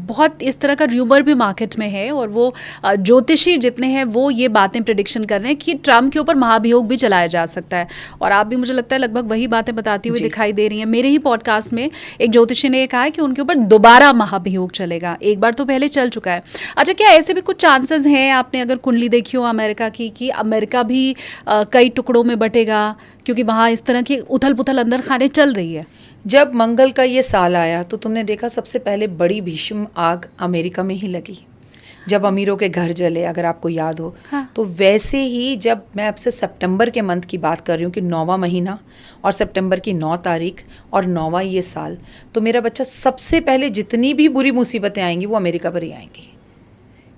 बहुत इस तरह का र्यूमर भी मार्केट में है, और वो ज्योतिषी जितने हैं वो ये बातें प्रेडिक्शन कर रहे हैं कि ट्रंप के ऊपर महाभियोग भी चलाया जा सकता है, और आप भी मुझे लगता है लगभग वही बातें बताती हुई दिखाई दे रही हैं। मेरे ही पॉडकास्ट में एक ज्योतिषी ने कहा है कि उनके ऊपर दोबारा महाभियोग चलेगा, एक बार तो पहले चल चुका है। अच्छा, क्या ऐसे भी कुछ चांसेस हैं, आपने अगर कुंडली देखी हो अमेरिका की, कि अमेरिका भी कई टुकड़ों में बटेगा, क्योंकि वहाँ इस तरह की उथल पुथल अंदर खाने चल रही है? जब मंगल का ये साल आया तो तुमने देखा सबसे पहले बड़ी भीषण आग अमेरिका में ही लगी, जब अमीरों के घर जले, अगर आपको याद हो। हाँ। तो वैसे ही जब मैं आपसे सितंबर के मंथ की बात कर रही हूँ कि 9वां महीना और सितंबर की 9 तारीख और 9वां ये साल, तो मेरा बच्चा सबसे पहले जितनी भी बुरी मुसीबतें आएंगी वो अमेरिका पर ही आएंगी।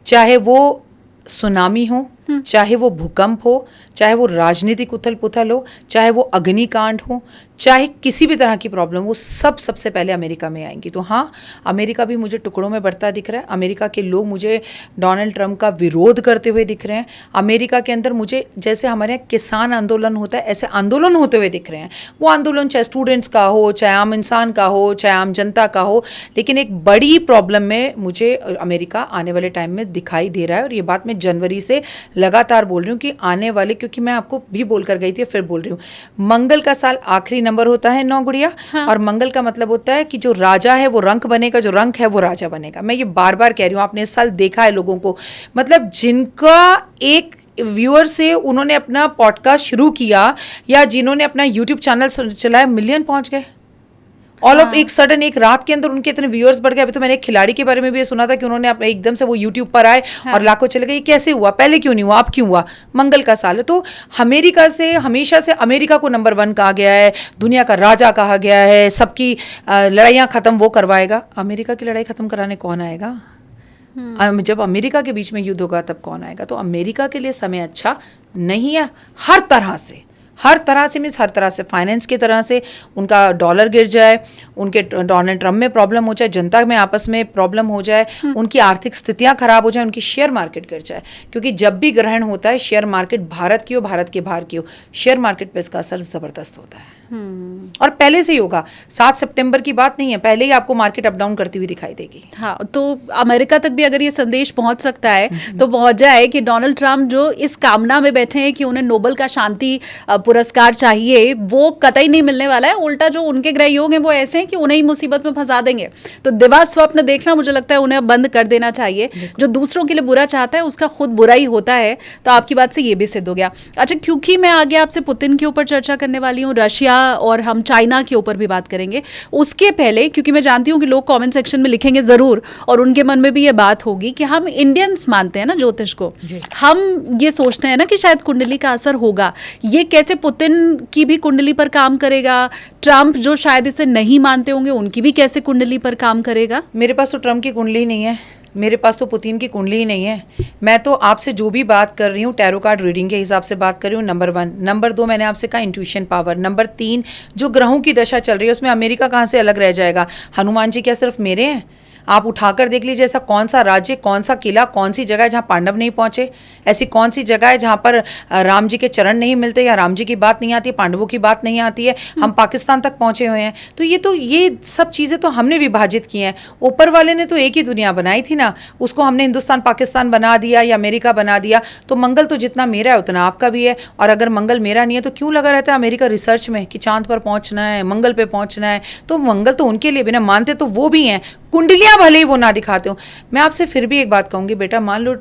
चाहे वो सुनामी हो, चाहे वो भूकंप हो, चाहे वो राजनीतिक उथल पुथल हो, चाहे वो अग्निकांड हो, चाहे किसी भी तरह की प्रॉब्लम, वो सब सबसे पहले अमेरिका में आएंगी। तो हाँ, अमेरिका भी मुझे टुकड़ों में बढ़ता दिख रहा है। अमेरिका के लोग मुझे डोनाल्ड ट्रंप का विरोध करते हुए दिख रहे हैं। अमेरिका के अंदर मुझे, जैसे हमारे यहाँ किसान आंदोलन होता है, ऐसे आंदोलन होते हुए दिख रहे हैं। वो आंदोलन चाहे स्टूडेंट्स का हो, चाहे आम इंसान का हो, चाहे आम जनता का हो, लेकिन एक बड़ी प्रॉब्लम में मुझे अमेरिका आने वाले टाइम में दिखाई दे रहा है। और ये बात मैं जनवरी से लगातार बोल रही हूँ कि आने वाले, क्योंकि मैं आपको भी बोल कर गई थी, फिर बोल रही हूँ, मंगल का साल आखिरी नंबर होता है 9 गुड़िया। हाँ। और मंगल का मतलब होता है कि जो राजा है वो रंक बनेगा, जो रंक है वो राजा बनेगा। मैं ये बार बार कह रही हूँ, आपने इस साल देखा है लोगों को, मतलब जिनका एक व्यूअर से उन्होंने अपना पॉडकास्ट शुरू किया या जिन्होंने अपना यूट्यूब चैनल चलाया, मिलियन पहुंच गए ऑल ऑफ एक सडन, एक रात के अंदर उनके इतने व्यूअर्स बढ़ गए। अभी तो मैंने एक खिलाड़ी के बारे में भी ये सुना था कि उन्होंने अपने एकदम से वो यूट्यूब पर आए। हाँ। और लाखों चले गए। ये कैसे हुआ? पहले क्यों नहीं हुआ, अब क्यों हुआ? मंगल का साल है। तो अमेरिका से हमेशा से अमेरिका को नंबर 1 कहा गया है, दुनिया का राजा कहा गया है, सबकी लड़ाइयाँ खत्म वो करवाएगा। अमेरिका की लड़ाई खत्म कराने कौन आएगा? जब अमेरिका के बीच में युद्ध होगा तब कौन आएगा? तो अमेरिका के लिए समय अच्छा नहीं है, हर तरह से, हर तरह से, मीन्स हर तरह से, फाइनेंस की तरह से उनका डॉलर गिर जाए, उनके डोनाल्ड ट्रंप में प्रॉब्लम हो जाए, जनता में आपस में प्रॉब्लम हो जाए, उनकी आर्थिक स्थितियां खराब हो जाए, उनकी शेयर मार्केट गिर जाए। क्योंकि जब भी ग्रहण होता है, शेयर मार्केट भारत की हो, भारत के बाहर की हो, शेयर मार्केट पे इसका असर ज़बरदस्त होता है। और पहले से ही होगा। 7 सितंबर की बात नहीं है, पहले ही आपको मार्केट अप डाउन करती हुई दिखाई देगी। हाँ, तो अमेरिका तक भी अगर ये संदेश पहुंच सकता है तो पहुंच जाए कि डोनाल्ड ट्रंप जो इस कामना में बैठे हैं कि उन्हें नोबेल का शांति पुरस्कार चाहिए, वो कतई नहीं मिलने वाला है। उल्टा जो उनके ग्रह योग हैं वो ऐसे हैं कि उन्हें ही मुसीबत में फंसा देंगे। तो दिवा स्वप्न देखना मुझे लगता है उन्हें अब बंद कर देना चाहिए। जो दूसरों के लिए बुरा चाहता है उसका खुद बुरा ही होता है। तो आपकी बात से ये भी सिद्ध हो गया। अच्छा, क्योंकि मैं आगे आपसे पुतिन के ऊपर चर्चा करने वाली हूँ, रशिया और हम चाइना के ऊपर भी बात करेंगे। उसके पहले, क्योंकि मैं जानती हूँ कि लोग कमेंट सेक्शन में लिखेंगे ज़रूर, और उनके मन में भी ये बात होगी कि हम इंडियंस मानते हैं ना ज्योतिष को, हम ये सोचते हैं ना कि शायद कुंडली का असर होगा। ये कैसे पुतिन की भी कुंडली पर काम करेगा, ट्रंप जो शायद इसे नहीं मानते होंगे उनकी भी कैसे कुंडली पर काम करेगा? मेरे पास तो ट्रंप की कुंडली नहीं है, मेरे पास तो पुतिन की कुंडली ही नहीं है। मैं तो आपसे जो भी बात कर रही हूँ टैरो कार्ड रीडिंग के हिसाब से बात कर रही हूँ, नंबर 1। नंबर 2 मैंने आपसे कहा इंट्यूशन पावर। नंबर 3 जो ग्रहों की दशा चल रही है उसमें अमेरिका कहाँ से अलग रह जाएगा? हनुमान जी क्या सिर्फ मेरे हैं? आप उठाकर देख लीजिए, ऐसा कौन सा राज्य, कौन सा किला, कौन सी जगह है जहाँ पांडव नहीं पहुंचे? ऐसी कौन सी जगह है जहाँ पर राम जी के चरण नहीं मिलते, या राम जी की बात नहीं आती है, पांडवों की बात नहीं आती है? हम पाकिस्तान तक पहुंचे हुए हैं। तो ये सब चीज़ें तो हमने विभाजित की हैं। ऊपर वाले ने तो एक ही दुनिया बनाई थी ना, उसको हमने हिंदुस्तान पाकिस्तान बना दिया या अमेरिका बना दिया। तो मंगल तो जितना मेरा है उतना आपका भी है, और अगर मंगल मेरा नहीं है तो क्यों लगा रहता है अमेरिका रिसर्च में कि चांद पर पहुंचना है, मंगल पे पहुंचना है? तो मंगल तो उनके लिए भी ना, मानते तो वो भी हैं, कुंडलियां भले ही वो ना दिखाते हो। मैं आपसे फिर भी एक बात कहूँगी बेटा, मान लो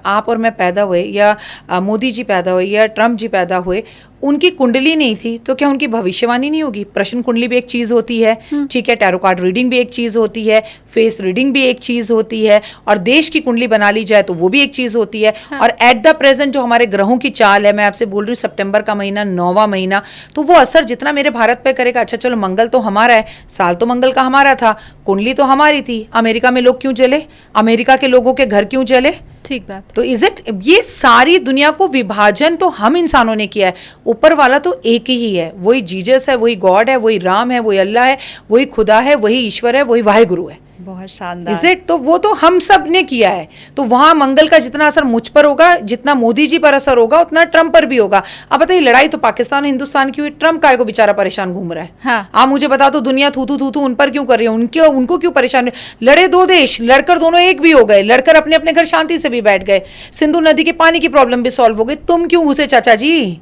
आप और मैं पैदा हुए, या मोदी जी पैदा हुए, या ट्रंप जी पैदा हुए, उनकी कुंडली नहीं थी तो क्या उनकी भविष्यवाणी नहीं होगी? प्रश्न कुंडली भी एक चीज़ होती है, ठीक है, टैरो कार्ड रीडिंग भी एक चीज़ होती है, फेस रीडिंग भी एक चीज़ होती है, और देश की कुंडली बना ली जाए तो वो भी एक चीज़ होती है। हाँ। और एट द प्रेजेंट जो हमारे ग्रहों की चाल है, मैं आपसे बोल रही हूँ सितंबर का महीना 9वां महीना, तो वो असर जितना मेरे भारत पे करेगा, अच्छा चलो मंगल तो हमारा है, साल तो मंगल का हमारा था, कुंडली तो हमारी थी, अमेरिका में लोग क्यों जले, अमेरिका के लोगों के घर क्यों जले? ठीक बात। तो इज इट, ये सारी दुनिया को विभाजन तो हम इंसानों ने किया है, ऊपर वाला तो एक ही है, वही जीसस है, वही गॉड है, वही राम है, वही अल्लाह है, वही खुदा है, वही ईश्वर है, वही वाहेगुरु है। बहुत शानदार। Is it? तो वो तो हम सब ने किया है। तो वहां मंगल का जितना असर मुझ पर होगा, जितना मोदी जी पर असर होगा, उतना ट्रंप पर भी होगा। अब बताइए, लड़ाई तो पाकिस्तान और हिंदुस्तान की हुई, ट्रंप काय को बेचारा परेशान घूम रहा है? हाँ। आप मुझे बता दो, दुनिया थू थू उन पर क्यों कर रही है? उनको क्यों परेशान? लड़े दो देश, लड़कर दोनों एक भी हो गए, लड़कर अपने अपने घर शांति से भी बैठ गए, सिंधु नदी के पानी की प्रॉब्लम भी सॉल्व हो गई, तुम क्यों घुसे चाचा जी?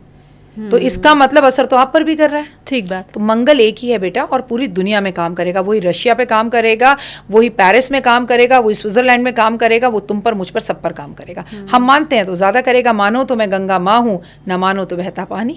तो इसका मतलब असर तो आप पर भी कर रहा है। ठीक बात। तो मंगल एक ही है बेटा, और पूरी दुनिया में काम करेगा। वही रशिया पे काम करेगा, वही पेरिस में काम करेगा, वही स्विट्जरलैंड में काम करेगा, वो तुम पर, मुझ पर, सब पर काम करेगा। हम मानते हैं तो ज्यादा करेगा, मानो तो मैं गंगा माँ हूँ, ना मानो तो बहता पानी।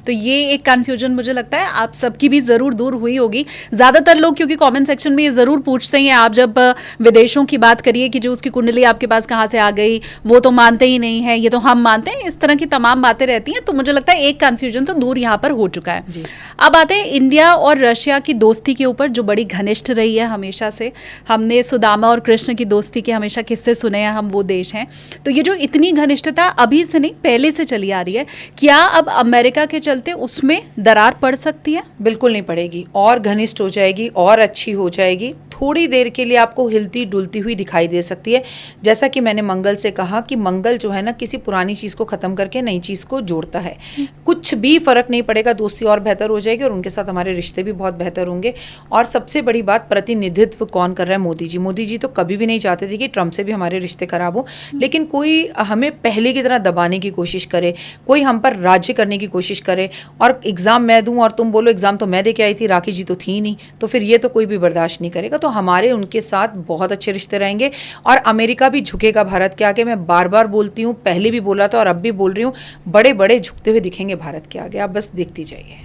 तो ये एक कंफ्यूजन मुझे लगता है आप सबकी भी जरूर दूर हुई होगी। ज्यादातर लोग क्योंकि कमेंट सेक्शन में ये जरूर पूछते हैं, आप जब विदेशों की बात करिए कि जो उसकी कुंडली आपके पास कहाँ से आ गई, वो तो मानते ही नहीं है, ये तो हम मानते हैं, इस तरह की तमाम बातें रहती हैं। तो मुझे लगता है एक कंफ्यूजन तो दूर यहाँ पर हो चुका है। अब आते हैं इंडिया और रशिया की दोस्ती के ऊपर, जो बड़ी घनिष्ठ रही है हमेशा से। हमने सुदामा और कृष्ण की दोस्ती के हमेशा किस्से सुने हैं, हम वो देश हैं। तो ये जो इतनी घनिष्ठता अभी से नहीं पहले से चली आ रही है, क्या अब अमेरिका के चलते उसमें दरार पड़ सकती है? बिल्कुल नहीं पड़ेगी, और घनिष्ठ हो जाएगी, और अच्छी हो जाएगी। थोड़ी देर के लिए आपको हिलती डुलती हुई दिखाई दे सकती है। जैसा कि मैंने मंगल से कहा कि मंगल जो है ना, किसी पुरानी चीज़ को ख़त्म करके नई चीज़ को जोड़ता है। कुछ भी फ़र्क नहीं पड़ेगा, दोस्ती और बेहतर हो जाएगी, और उनके साथ हमारे रिश्ते भी बहुत बेहतर होंगे। और सबसे बड़ी बात, प्रतिनिधित्व कौन कर रहा है? मोदी जी। मोदी जी तो कभी भी नहीं चाहते थे कि ट्रंप से भी हमारे रिश्ते खराब हो, लेकिन कोई हमें पहले की तरह दबाने की कोशिश करे, कोई हम पर राज्य करने की कोशिश करे, और एग्ज़ाम मैं दूँ और तुम बोलो एग्ज़ाम तो मैं दे के आई थी, राखी जी तो थी नहीं, तो फिर ये तो कोई भी बर्दाश्त नहीं करेगा। तो हमारे उनके साथ बहुत अच्छे रिश्ते रहेंगे, और अमेरिका भी झुकेगा भारत के आगे। मैं बार बार बोलती हूँ, पहले भी बोला था और अब भी बोल रही हूँ, बड़े बड़े झुकते हुए दिखेंगे भारत के आगे, आप बस देखती जाइए।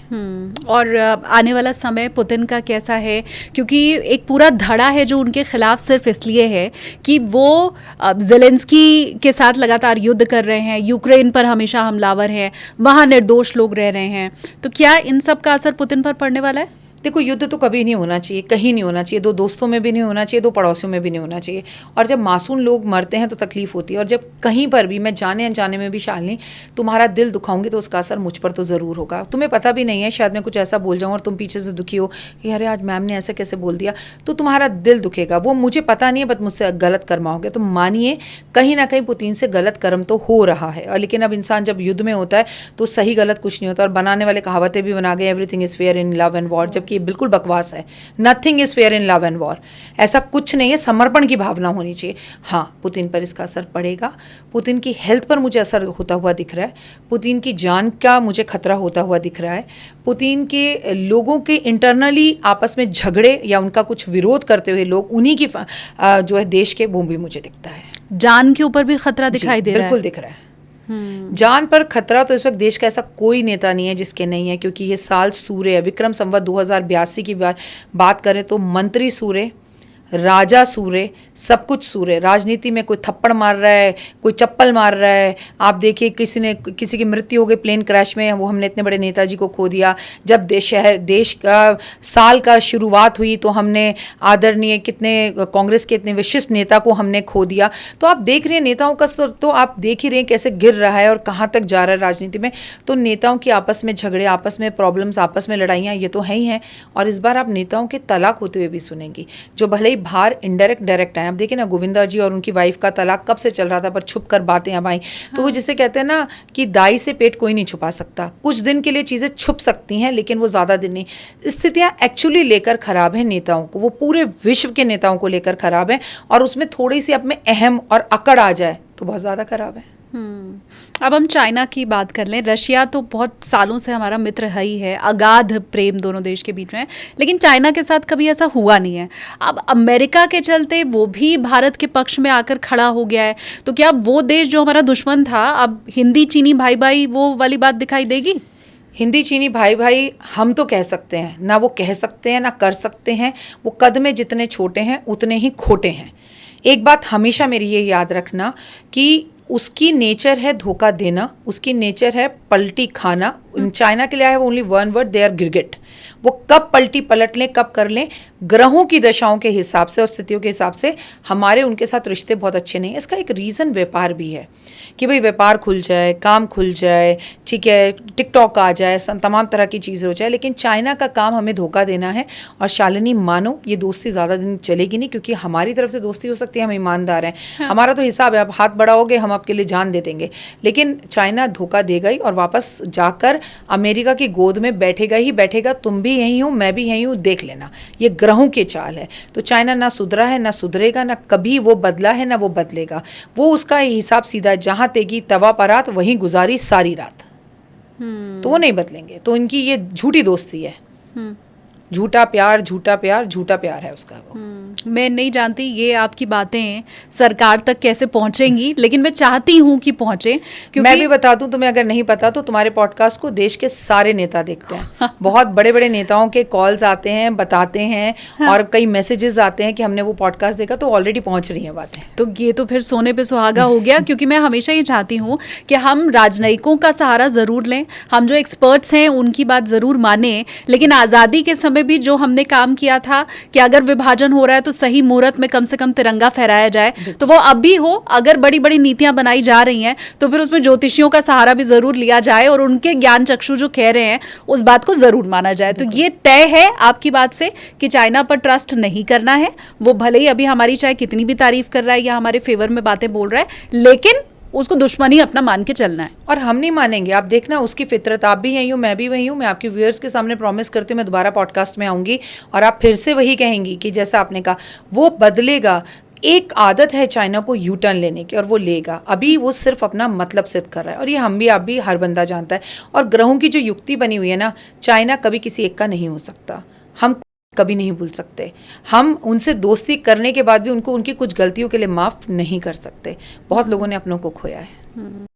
और आने वाला समय पुतिन का कैसा है? क्योंकि एक पूरा धड़ा है जो उनके खिलाफ सिर्फ इसलिए है कि वो ज़ेलेंस्की के साथ लगातार युद्ध कर रहे हैं, यूक्रेन पर हमेशा हमलावर हैं, वहाँ निर्दोष लोग रह रहे हैं। तो क्या इन सब का असर पुतिन पर पड़ने वाला है? देखो, युद्ध तो कभी नहीं होना चाहिए, कहीं नहीं होना चाहिए, दो दोस्तों में भी नहीं होना चाहिए, दो पड़ोसियों में भी नहीं होना चाहिए। और जब मासूम लोग मरते हैं तो तकलीफ होती है, और जब कहीं पर भी, मैं जाने अनजाने में भी शालिनी तुम्हारा दिल दुखाऊंगी तो उसका असर मुझ पर तो ज़रूर होगा। तुम्हें पता भी नहीं है, शायद मैं कुछ ऐसा बोल जाऊँ और तुम पीछे से दुखी हो कि अरे आज मैम ने ऐसा कैसे बोल दिया, तो तुम्हारा दिल दुखेगा। वो मुझे पता नहीं है, बट मुझसे गलत कर्म होगे। तो मानिए कहीं ना कहीं पुतिन से गलत कर्म तो हो रहा है, और लेकिन अब इंसान जब युद्ध में होता है तो सही गलत कुछ नहीं होता। और बनाने वाले कहावतें भी बना गए, everything is fair in love and war, जबकि ये बिल्कुल बकवास है। Nothing is fair in love and war, ऐसा कुछ नहीं है। समर्पण की भावना होनी चाहिए। हाँ, पुतिन पर इसका असर पड़ेगा। पुतिन की हेल्थ पर मुझे असर होता हुआ दिख रहा है, पुतिन की जान का मुझे खतरा होता हुआ दिख रहा है, पुतिन के लोगों के इंटरनली आपस में झगड़े या उनका कुछ विरोध करते हुए लोग, उन्हीं की जो है देश के, वो भी मुझे दिखता है। जान के ऊपर भी खतरा दिखाई दे रहा है। बिल्कुल दिख रहा है। जान पर खतरा तो इस वक्त देश का ऐसा कोई नेता नहीं है जिसके नहीं है, क्योंकि ये साल सूर्य है। विक्रम संवत 2082 की बात करें तो मंत्री सूर्य, राजा सूर्य, सब कुछ सूर्य। राजनीति में कोई थप्पड़ मार रहा है, कोई चप्पल मार रहा है। आप देखिए किसी की मृत्यु हो गई प्लेन क्रैश में, वो हमने इतने बड़े नेताजी को खो दिया। जब देश का साल का शुरुआत हुई तो हमने आदरणीय कितने कांग्रेस के इतने विशिष्ट नेता को हमने खो दिया। तो आप देख रहे हैं नेताओं का स्तर तो आप देख ही रहे हैं कैसे गिर रहा है और कहाँ तक जा रहा है राजनीति में। तो नेताओं की आपस में झगड़े, आपस में प्रॉब्लम्स, आपस में लड़ाइयाँ, ये तो है ही हैं। और इस बार आप नेताओं के तलाक होते हुए भी सुनेंगी, जो भले ही बाहर इनडायरेक्ट डायरेक्ट आए। आप देखिए ना, गोविंदा जी और उनकी वाइफ का तलाक कब से चल रहा था, पर छुप कर बातें अब आई। तो वो जिसे कहते हैं ना कि दाई से पेट कोई नहीं छुपा सकता। कुछ दिन के लिए चीज़ें छुप सकती हैं, लेकिन वो ज़्यादा दिन नहीं। स्थितियाँ एक्चुअली लेकर खराब है नेताओं को, वो पूरे विश्व के नेताओं को लेकर खराब है। और उसमें थोड़ी सी अब में अहम और अकड़ आ जाए तो बहुत ज़्यादा खराब है। अब हम चाइना की बात कर लें। रशिया तो बहुत सालों से हमारा मित्र है ही है, अगाध प्रेम दोनों देश के बीच में है, लेकिन चाइना के साथ कभी ऐसा हुआ नहीं है। अब अमेरिका के चलते वो भी भारत के पक्ष में आकर खड़ा हो गया है, तो क्या वो देश जो हमारा दुश्मन था, अब हिंदी चीनी भाई भाई वो वाली बात दिखाई देगी? हिंदी चीनी भाई भाई हम तो कह सकते हैं ना, वो कह सकते हैं ना कर सकते हैं। वो कद में जितने छोटे हैं उतने ही खोटे हैं। एक बात हमेशा मेरी ये याद रखना कि उसकी नेचर है धोखा देना, उसकी नेचर है पलटी खाना। चाइना के लिए है only one word, they are गिरगिट। वो कब पलटी पलट लें, कब कर लें, ग्रहों की दशाओं के हिसाब से और स्थितियों के हिसाब से हमारे उनके साथ रिश्ते बहुत अच्छे नहीं हैं। इसका एक रीज़न व्यापार भी है कि भाई व्यापार खुल जाए, काम खुल जाए, ठीक है, टिकटॉक आ जाए, तमाम तरह की चीज़ें हो जाए, लेकिन चाइना का काम हमें धोखा देना है। और शालिनी मानो ये दोस्ती ज़्यादा दिन चलेगी नहीं, क्योंकि हमारी तरफ से दोस्ती हो सकती है, हम ईमानदार हैं। हाँ। हमारा तो हिसाब है, आप हाथ बढ़ाओगे हम आपके लिए जान दे देंगे, लेकिन चाइना धोखा देगा ही और वापस जाकर अमेरिका की गोद में बैठेगा ही बैठेगा। तुम भी यहीं हो, मैं भी यहीं हूँ, देख लेना। ये ग्रहों के चाल है। तो चाइना ना सुधरा है, ना सुधरेगा, ना कभी वो बदला है, ना वो बदलेगा। वो उसका हिसाब सीधा, जहाँ तेगी तवा परात वहीं गुजारी सारी रात। तो वो नहीं बदलेंगे। तो इनकी ये झूठी दोस्ती है, झूठा प्यार, झूठा प्यार, झूठा प्यार है उसका वो। मैं नहीं जानती ये आपकी बातें सरकार तक कैसे पहुंचेंगी, लेकिन मैं चाहती हूं कि पहुंचे, क्योंकि मैं भी बता दूं तुम्हें, अगर नहीं पता तो तुम्हारे पॉडकास्ट को देश के सारे नेता देखते हैं। बहुत बड़े बड़े नेताओं के कॉल्स आते हैं, बताते हैं। हाँ। और कई मैसेजेस आते हैं कि हमने वो पॉडकास्ट देखा, तो ऑलरेडी पहुंच रही हैं बातें। तो ये तो फिर सोने पे सुहागा हो गया। क्योंकि मैं हमेशा ये चाहती हूँ कि हम राजनयिकों का सहारा जरूर लें, हम जो एक्सपर्ट्स हैं उनकी बात जरूर माने, लेकिन आज़ादी के समय भी जो हमने काम किया था कि अगर विभाजन हो रहा है तो सही मुहूर्त में कम से कम तिरंगा फहराया जाए, तो वो अब भी हो। अगर बड़ी बड़ी नीतियां बनाई जा रही हैं तो फिर उसमें ज्योतिषियों का सहारा भी जरूर लिया जाए और उनके ज्ञान चक्षु जो कह रहे हैं उस बात को जरूर माना जाए। तो ये तय है आपकी बात से कि चाइना पर ट्रस्ट नहीं करना है। वो भले ही अभी हमारी चाहे कितनी भी तारीफ कर रहा है या हमारे फेवर में बातें बोल रहा है, लेकिन उसको दुश्मनी अपना मान के चलना है। और हम नहीं मानेंगे। आप देखना उसकी फितरत, आप भी यहीं हो, मैं भी वहीं हूँ। मैं आपके व्यूअर्स के सामने प्रॉमिस करती हूँ मैं दोबारा पॉडकास्ट में आऊँगी और आप फिर से वही कहेंगी कि जैसा आपने कहा वो बदलेगा। एक आदत है चाइना को यू टर्न लेने की और वो लेगा। अभी वो सिर्फ अपना मतलब सिद्ध कर रहा है और ये हम भी, आप भी, हर बंदा जानता है। और ग्रहों की जो युक्ति बनी हुई है ना, चाइना कभी किसी एक का नहीं हो सकता। हम कभी नहीं भूल सकते। हम उनसे दोस्ती करने के बाद भी उनको उनकी कुछ गलतियों के लिए माफ़ नहीं कर सकते। बहुत लोगों ने अपनों को खोया है।